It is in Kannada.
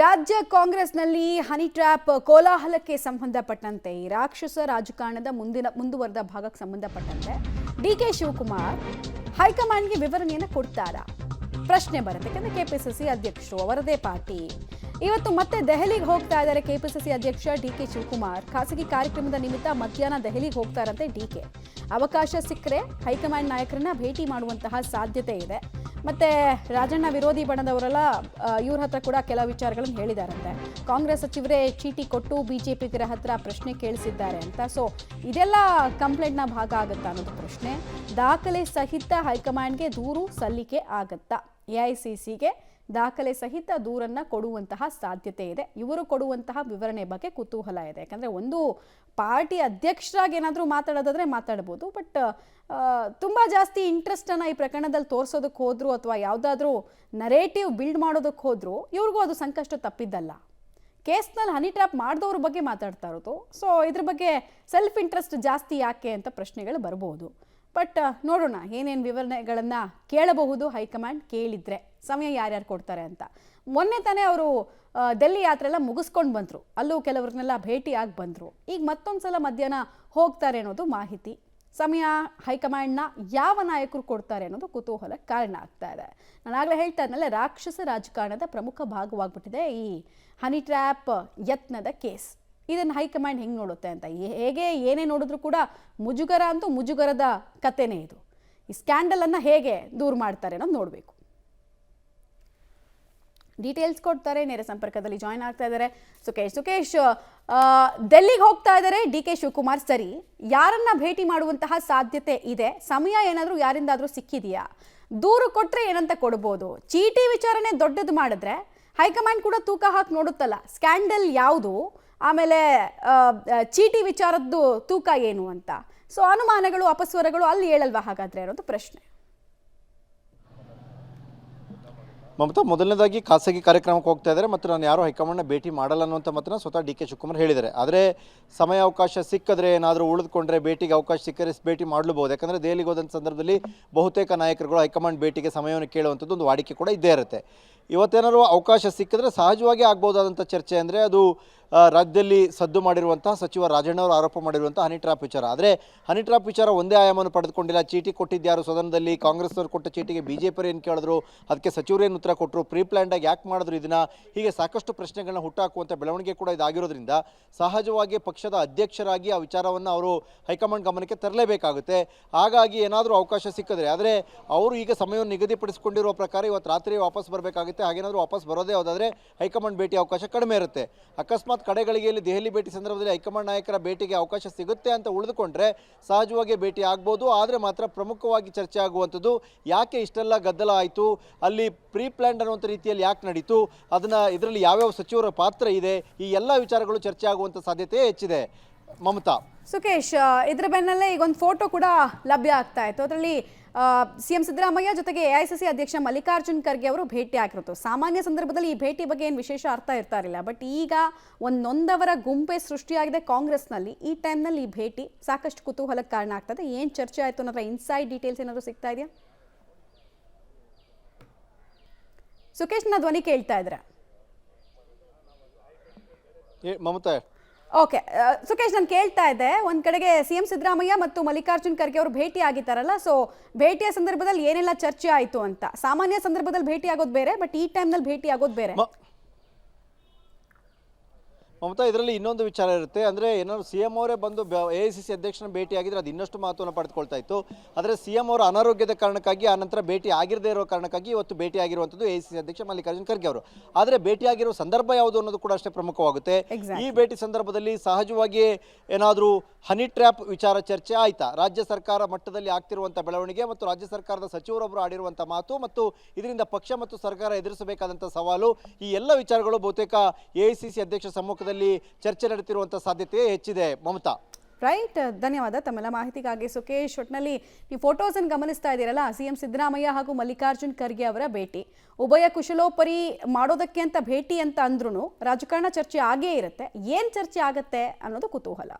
ರಾಜ್ಯ ಕಾಂಗ್ರೆಸ್ನಲ್ಲಿ ಹನಿ ಟ್ರ್ಯಾಪ್ ಕೋಲಾಹಲಕ್ಕೆ ಸಂಬಂಧಪಟ್ಟಂತೆ ರಾಕ್ಷಸ ರಾಜಕಾರಣದ ಮುಂದುವರೆದ ಭಾಗಕ್ಕೆ ಸಂಬಂಧಪಟ್ಟಂತೆ ಡಿಕೆ ಶಿವಕುಮಾರ್ ಹೈಕಮಾಂಡ್ಗೆ ವಿವರಣೆಯನ್ನು ಕೊಡ್ತಾರಾ ಪ್ರಶ್ನೆ ಬರುತ್ತೆ. ಯಾಕಂದ್ರೆ ಕೆಪಿಸಿಸಿ ಅಧ್ಯಕ್ಷರು ಅವರದೇ ಪಾರ್ಟಿ ಇವತ್ತು ಮತ್ತೆ ದೆಹಲಿಗೆ ಹೋಗ್ತಾ ಇದ್ದಾರೆ. ಕೆಪಿಸಿಸಿ ಅಧ್ಯಕ್ಷ ಡಿಕೆ ಶಿವಕುಮಾರ್ ಖಾಸಗಿ ಕಾರ್ಯಕ್ರಮದ ನಿಮಿತ್ತ ಮಧ್ಯಾಹ್ನ ದೆಹಲಿಗೆ ಹೋಗ್ತಾರಂತೆ. ಡಿಕೆ ಅವಕಾಶ ಸಿಕ್ಕರೆ ಹೈಕಮಾಂಡ್ ನಾಯಕರನ್ನ ಭೇಟಿ ಮಾಡುವಂತಹ ಸಾಧ್ಯತೆ ಇದೆ. ಮತ್ತೆ ರಾಜಣ್ಣ ವಿರೋಧಿ ಬಣದವರೆಲ್ಲ ಇವ್ರ ಹತ್ರ ಕೂಡ ಕೆಲವು ವಿಚಾರಗಳನ್ನು ಹೇಳಿದಾರಂತೆ. ಕಾಂಗ್ರೆಸ್ ಸಚಿವರೇ ಚೀಟಿ ಕೊಟ್ಟು ಬಿಜೆಪಿಗರ ಹತ್ರ ಪ್ರಶ್ನೆ ಕೇಳಿಸಿದ್ದಾರೆ ಅಂತ. ಸೊ ಇದೆಲ್ಲ ಕಂಪ್ಲೇಂಟ್ನ ಭಾಗ ಆಗುತ್ತಾ ಅನ್ನೋದು ಪ್ರಶ್ನೆ. ದಾಖಲೆ ಸಹಿತ ಹೈಕಮಾಂಡ್ಗೆ ದೂರು ಸಲ್ಲಿಕೆ ಆಗತ್ತಾ? ಎಐಸಿಸಿಗೆ ದಾಖಲೆ ಸಹಿತ ದೂರನ್ನ ಕೊಡುವಂತಹ ಸಾಧ್ಯತೆ ಇದೆ. ಇವರು ಕೊಡುವಂತಹ ವಿವರಣೆ ಬಗ್ಗೆ ಕುತೂಹಲ ಇದೆ. ಯಾಕಂದ್ರೆ ಒಂದು ಪಾರ್ಟಿ ಅಧ್ಯಕ್ಷರಾಗಿ ಏನಾದರೂ ಮಾತಾಡೋದಾದ್ರೆ ಮಾತಾಡ್ಬೋದು, ಬಟ್ ತುಂಬ ಜಾಸ್ತಿ ಇಂಟ್ರೆಸ್ಟನ್ನು ಈ ಪ್ರಕರಣದಲ್ಲಿ ತೋರಿಸೋದಕ್ಕೆ ಹೋದ್ರು ಅಥವಾ ಯಾವುದಾದ್ರೂ ನರೇಟಿವ್ ಬಿಲ್ಡ್ ಮಾಡೋದಕ್ಕೆ ಹೋದ್ರು ಇವ್ರಿಗೂ ಅದು ಸಂಕಷ್ಟ ತಪ್ಪಿದ್ದಲ್ಲ. ಕೇಸ್ನಲ್ಲಿ ಹನಿ ಟ್ರ್ಯಾಪ್ ಮಾಡಿದವ್ರ ಬಗ್ಗೆ ಮಾತಾಡ್ತಾ ಇರೋದು. ಸೊ ಇದ್ರ ಬಗ್ಗೆ ಸೆಲ್ಫ್ ಇಂಟ್ರೆಸ್ಟ್ ಜಾಸ್ತಿ ಯಾಕೆ ಅಂತ ಪ್ರಶ್ನೆಗಳು ಬರ್ಬೋದು. ಬಟ್ ನೋಡೋಣ ಏನೇನು ವಿವರಣೆಗಳನ್ನು ಕೇಳಬಹುದು ಹೈಕಮಾಂಡ್, ಕೇಳಿದ್ರೆ ಸಮಯ ಯಾರ್ಯಾರು ಕೊಡ್ತಾರೆ ಅಂತ. ಮೊನ್ನೆ ತಾನೇ ಅವರು ಡೆಲ್ಲಿ ಯಾತ್ರೆ ಎಲ್ಲ ಮುಗಿಸ್ಕೊಂಡು ಬಂದರು, ಅಲ್ಲೂ ಕೆಲವ್ರನ್ನೆಲ್ಲ ಭೇಟಿಯಾಗಿ ಬಂದರು. ಈಗ ಮತ್ತೊಂದು ಸಲ ಮಧ್ಯಾಹ್ನ ಹೋಗ್ತಾರೆ ಅನ್ನೋದು ಮಾಹಿತಿ. ಸಮಯ ಹೈಕಮಾಂಡ್ನ ಯಾವ ನಾಯಕರು ಕೊಡ್ತಾರೆ ಅನ್ನೋದು ಕುತೂಹಲಕ್ಕೆ ಕಾರಣ ಆಗ್ತಾ ಇದೆ. ನಾನು ಆಗಲೇ ಹೇಳ್ತಾ ಇದ್ನಲ್ಲ, ರಾಕ್ಷಸ ರಾಜಕಾರಣದ ಪ್ರಮುಖ ಭಾಗವಾಗ್ಬಿಟ್ಟಿದೆ ಈ ಹನಿ ಟ್ರ್ಯಾಪ್ ಯತ್ನದ ಕೇಸ್. ಇದನ್ನು ಹೈಕಮಾಂಡ್ ಹೆಂಗೆ ನೋಡುತ್ತೆ ಅಂತ, ಹೇಗೆ ಏನೇ ನೋಡಿದ್ರು ಕೂಡ ಮುಜುಗರ ಅಂತೂ ಮುಜುಗರದ ಕಥೆನೇ ಇದು. ಈ ಸ್ಕ್ಯಾಂಡಲನ್ನು ಹೇಗೆ ದೂರ ಮಾಡ್ತಾರೆ ಅನ್ನೋದು ನೋಡಬೇಕು. ಡೀಟೇಲ್ಸ್ ಕೊಡ್ತಾರೆ, ನೇರ ಸಂಪರ್ಕದಲ್ಲಿ ಜಾಯ್ನ್ ಆಗ್ತಾ ಇದ್ದಾರೆ ಸುಕೇಶ್. ಡೆಲ್ಲಿಗೆ ಹೋಗ್ತಾ ಇದ್ದಾರೆ ಡಿ ಕೆ ಶಿವಕುಮಾರ್, ಸರಿ, ಯಾರನ್ನ ಭೇಟಿ ಮಾಡುವಂತಹ ಸಾಧ್ಯತೆ ಇದೆ? ಸಮಯ ಏನಾದರೂ ಯಾರಿಂದಾದರೂ ಸಿಕ್ಕಿದೆಯಾ? ದೂರು ಕೊಟ್ಟರೆ ಏನಂತ ಕೊಡ್ಬೋದು? ಚೀಟಿ ವಿಚಾರಣೆ ದೊಡ್ಡದು ಮಾಡಿದ್ರೆ ಹೈಕಮಾಂಡ್ ಕೂಡ ತೂಕ ಹಾಕಿ ನೋಡುತ್ತಲ್ಲ, ಸ್ಕ್ಯಾಂಡಲ್ ಯಾವುದು, ಆಮೇಲೆ ಚೀಟಿ ವಿಚಾರದ್ದು ತೂಕ ಏನು ಅಂತ. ಸೊ ಅನುಮಾನಗಳು ಅಪಸ್ವರಗಳು ಅಲ್ಲಿ ಹೇಳಲ್ವಾ ಹಾಗಾದ್ರೆ ಅನ್ನೋದು ಪ್ರಶ್ನೆ. ಮಮತಾ, ಮೊದಲನೇದಾಗಿ ಖಾಸಗಿ ಕಾರ್ಯಕ್ರಮಕ್ಕೆ ಹೋಗ್ತಾ ಇದ್ದಾರೆ ಮತ್ತು ನಾನು ಯಾರು ಹೈಕಮಾಂಡ್ನ ಭೇಟಿ ಮಾಡಲ್ಲ ಅನ್ನುವಂಥ ಮಾತನ್ನ ಸ್ವತಃ ಡಿ ಕೆ ಶಿವಕುಮಾರ್ ಹೇಳಿದ್ದಾರೆ. ಆದರೆ ಸಮಯ ಅವಕಾಶ ಸಿಕ್ಕಿದ್ರೆ, ಏನಾದರೂ ಉಳಿದುಕೊಂಡ್ರೆ ಭೇಟಿಗೆ ಅವಕಾಶ ಸಿಕ್ಕರೆ ಭೇಟಿ ಮಾಡಲೂಬಹುದು. ಯಾಕಂದರೆ ದೆಹಲಿಗೆ ಹೋದಂಥ ಸಂದರ್ಭದಲ್ಲಿ ಬಹುತೇಕ ನಾಯಕರುಗಳು ಹೈಕಮಾಂಡ್ ಭೇಟಿಗೆ ಸಮಯವನ್ನು ಕೇಳುವಂಥದ್ದು ಒಂದು ವಾಡಿಕೆ ಕೂಡ ಇದ್ದೇ ಇರುತ್ತೆ. ಇವತ್ತೇನಾದ್ರು ಅವಕಾಶ ಸಿಕ್ಕಿದ್ರೆ ಸಹಜವಾಗಿ ಆಗ್ಬೋದಾದಂಥ ಚರ್ಚೆ ಅಂದರೆ ಅದು ರಾಜ್ಯದಲ್ಲಿ ಸದ್ದು ಮಾಡಿರುವಂತಹ ಸಚಿವ ರಾಜಣ್ಣವರು ಆರೋಪ ಮಾಡಿರುವಂಥ ಹನಿ ಟ್ರ್ಯಾಪ್ ವಿಚಾರ. ಆದರೆ ಹನಿ ಟ್ರ್ಯಾಪ್ ವಿಚಾರ ಒಂದೇ ಆಯಾಮವನ್ನು ಪಡೆದುಕೊಂಡಿಲ್ಲ. ಚೀಟಿ ಕೊಟ್ಟಿದ್ಯಾರು ಸದನದಲ್ಲಿ? ಕಾಂಗ್ರೆಸ್ನವ್ರು ಕೊಟ್ಟ ಚೀಟಿಗೆ ಬಿಜೆಪಿಯವರು ಏನು ಕೇಳಿದ್ರು, ಅದಕ್ಕೆ ಸಚಿವರೇನು ಉತ್ತರ ಕೊಟ್ಟರು, ಪ್ರೀ ಪ್ಲ್ಯಾಂಡಾಗಿ ಯಾಕೆ ಮಾಡಿದ್ರು ಇದನ್ನು, ಹೀಗೆ ಸಾಕಷ್ಟು ಪ್ರಶ್ನೆಗಳನ್ನ ಹುಟ್ಟಾಕುವಂಥ ಬೆಳವಣಿಗೆ ಕೂಡ ಇದಾಗಿರೋದ್ರಿಂದ ಸಹಜವಾಗಿ ಪಕ್ಷದ ಅಧ್ಯಕ್ಷರಾಗಿ ಆ ವಿಚಾರವನ್ನು ಅವರು ಹೈಕಮಾಂಡ್ ಗಮನಕ್ಕೆ ತರಲೇಬೇಕಾಗುತ್ತೆ. ಹಾಗಾಗಿ ಏನಾದರೂ ಅವಕಾಶ ಸಿಕ್ಕಿದ್ರೆ, ಆದರೆ ಅವರು ಈಗ ಸಮಯವನ್ನು ನಿಗದಿಪಡಿಸಿಕೊಂಡಿರುವ ಪ್ರಕಾರ ಇವತ್ತು ರಾತ್ರಿ ವಾಪಸ್ ಬರಬೇಕಾಗುತ್ತೆ. ಹಾಗೇನಾದರೂ ವಾಪಸ್ ಬರೋದೇ ಹೋದಾದರೆ ಹೈಕಮಾಂಡ್ ಭೇಟಿ ಅವಕಾಶ ಕಡಿಮೆ ಇರುತ್ತೆ. ಅಕಸ್ಮಾತ್ ಕಡೆಗಳಿಗೆಯಲ್ಲಿ ದೆಹಲಿ ಭೇಟಿ ಸಂದರ್ಭದಲ್ಲಿ ಹೈಕಮಾಂಡ್ ನಾಯಕರ ಭೇಟಿಗೆ ಅವಕಾಶ ಸಿಗುತ್ತೆ ಅಂತ ಉಳಿದುಕೊಂಡ್ರೆ ಸಹಜವಾಗಿ ಭೇಟಿ ಆಗ್ಬೋದು. ಆದರೆ ಮಾತ್ರ ಪ್ರಮುಖವಾಗಿ ಚರ್ಚೆ ಆಗುವಂಥದ್ದು ಯಾಕೆ ಇಷ್ಟೆಲ್ಲ ಗದ್ದಲ ಆಯಿತು, ಅಲ್ಲಿ ಪ್ರೀ ಪ್ಲ್ಯಾನ್ಡ್ ಅನ್ನುವಂಥ ರೀತಿಯಲ್ಲಿ ಯಾಕೆ ನಡೀತು, ಅದನ್ನು ಇದರಲ್ಲಿ ಯಾವ್ಯಾವ ಸಚಿವರ ಪಾತ್ರ ಇದೆ, ಈ ಎಲ್ಲ ವಿಚಾರಗಳು ಚರ್ಚೆ ಆಗುವಂಥ ಸಾಧ್ಯತೆ ಹೆಚ್ಚಿದೆ. ಮಮತಾ, ಸುಕೇಶ್, ಇದ್ರ ಬೆನ್ನಲ್ಲೇ ಈಗ ಒಂದು ಫೋಟೋ ಕೂಡ ಲಭ್ಯ ಆಗ್ತಾ ಇತ್ತು. ಅದರಲ್ಲಿ ಸಿಎಂ ಸಿದ್ದರಾಮಯ್ಯ ಜೊತೆಗೆ ಎಐಸಿಸಿ ಅಧ್ಯಕ್ಷ ಮಲ್ಲಿಕಾರ್ಜುನ್ ಖರ್ಗೆ ಅವರು ಭೇಟಿ ಆಗಿರೋದು. ಸಾಮಾನ್ಯ ಸಂದರ್ಭದಲ್ಲಿ ಈ ಭೇಟಿ ಬಗ್ಗೆ ಏನು ವಿಶೇಷ ಅರ್ಥ ಇರ್ತಾ ಇರಲಿಲ್ಲ, ಬಟ್ ಈಗ ಒಂದು ನೊಂದವರ ಗುಂಪೆ ಸೃಷ್ಟಿಯಾಗಿದೆ ಕಾಂಗ್ರೆಸ್ನಲ್ಲಿ. ಈ ಟೈಮ್ನಲ್ಲಿ ಈ ಭೇಟಿ ಸಾಕಷ್ಟು ಕುತೂಹಲಕ್ಕೆ ಕಾರಣ ಆಗ್ತದೆ. ಏನು ಚರ್ಚೆ ಆಯಿತು ಅನ್ನೋದ್ರ ಇನ್ಸೈಡ್ ಡೀಟೇಲ್ಸ್ ಏನಾದರೂ ಸಿಗ್ತಾ ಇದೆಯಾ? ಸುಕೇಶ್, ನನ್ನ ಧ್ವನಿ ಕೇಳ್ತಾ ಇದ್ರ? ಮಮತಾ, ಓಕೆ ಸುಕೇಶ್, ನಾನು ಕೇಳ್ತಾ ಇದ್ದೆ, ಒಂದು ಕಡೆಗೆ ಸಿಎಂ ಸಿದ್ದರಾಮಯ್ಯ ಮತ್ತು ಮಲ್ಲಿಕಾರ್ಜುನ್ ಖರ್ಗೆ ಅವರು ಭೇಟಿ ಆಗಿದ್ದಾರಲ್ಲ, ಸೊ ಭೇಟಿಯ ಸಂದರ್ಭದಲ್ಲಿ ಏನೆಲ್ಲ ಚರ್ಚೆ ಆಯಿತು ಅಂತ. ಸಾಮಾನ್ಯ ಸಂದರ್ಭದಲ್ಲಿ ಭೇಟಿ ಆಗೋದು ಬೇರೆ, ಬಟ್ ಈ ಟೈಮ್ನಲ್ಲಿ ಭೇಟಿ ಆಗೋದು ಬೇರೆ. ಮಮತಾ, ಇದರಲ್ಲಿ ಇನ್ನೊಂದು ವಿಚಾರ ಇರುತ್ತೆ. ಅಂದರೆ ಏನಾದ್ರು ಸಿ ಎಂ ಅವರೇ ಬಂದು ಎಐಸಿಸಿ ಅಧ್ಯಕ್ಷನ ಭೇಟಿ ಆಗಿದ್ರೆ ಅದು ಇನ್ನಷ್ಟು ಮಹತ್ವವನ್ನು ಪಡೆದುಕೊಳ್ತಾ ಇತ್ತು. ಆದರೆ ಸಿ ಎಂ ಅವರ ಅನಾರೋಗ್ಯದ ಕಾರಣಕ್ಕಾಗಿ, ಆ ನಂತರ ಭೇಟಿ ಆಗಿರದೇ ಇರೋ ಕಾರಣಕ್ಕಾಗಿ ಇವತ್ತು ಭೇಟಿ ಆಗಿರುವಂಥದ್ದು ಎಐಸಿಸಿ ಅಧ್ಯಕ್ಷ ಮಲ್ಲಿಕಾರ್ಜುನ್ ಖರ್ಗೆ ಅವರು. ಆದರೆ ಭೇಟಿ ಆಗಿರೋ ಸಂದರ್ಭ ಯಾವುದು ಅನ್ನೋದು ಕೂಡ ಅಷ್ಟೇ ಪ್ರಮುಖವಾಗುತ್ತೆ. ಈ ಭೇಟಿ ಸಂದರ್ಭದಲ್ಲಿ ಸಹಜವಾಗಿ ಏನಾದರೂ ಹನಿ ಟ್ರ್ಯಾಪ್ ವಿಚಾರ ಚರ್ಚೆ ಆಯ್ತಾ, ರಾಜ್ಯ ಸರ್ಕಾರ ಮಟ್ಟದಲ್ಲಿ ಆಗ್ತಿರುವಂಥ ಬೆಳವಣಿಗೆ ಮತ್ತು ರಾಜ್ಯ ಸರ್ಕಾರದ ಸಚಿವರೊಬ್ಬರು ಆಡಿರುವಂಥ ಮಾತು ಮತ್ತು ಇದರಿಂದ ಪಕ್ಷ ಮತ್ತು ಸರ್ಕಾರ ಎದುರಿಸಬೇಕಾದಂಥ ಸವಾಲು, ಈ ಎಲ್ಲ ವಿಚಾರಗಳು ಬಹುತೇಕ ಎಐಸಿಸಿ ಅಧ್ಯಕ್ಷ ಸಮ್ಮುಖದಲ್ಲಿ ಚರ್ಚೆ ನಡೆತಿರುವಂಥ ಸಾಧ್ಯತೆ ಹೆಚ್ಚಿದೆ. ಮಮತಾ, ರೈಟ್, ಧನ್ಯವಾದ ತಮ್ಮೆಲ್ಲ ಮಾಹಿತಿಗಾಗಿ ಸುಕೇಶ್. ಒಟ್ಟಿನಲ್ಲಿ ನೀವು ಫೋಟೋಸ್ ಅನ್ನು ಗಮನಿಸ್ತಾ ಇದ್ದೀರಲ್ಲ, ಸಿಎಂ ಸಿದ್ದರಾಮಯ್ಯ ಹಾಗೂ ಮಲ್ಲಿಕಾರ್ಜುನ್ ಖರ್ಗೆ ಅವರ ಭೇಟಿ. ಉಭಯ ಕುಶಲೋಪರಿ ಮಾಡೋದಕ್ಕೆ ಅಂತ ಭೇಟಿ ಅಂತ ಅಂದ್ರೂ ರಾಜಕಾರಣ ಚರ್ಚೆ ಆಗೇ ಇರುತ್ತೆ. ಏನು ಚರ್ಚೆ ಆಗತ್ತೆ ಅನ್ನೋದು ಕುತೂಹಲ.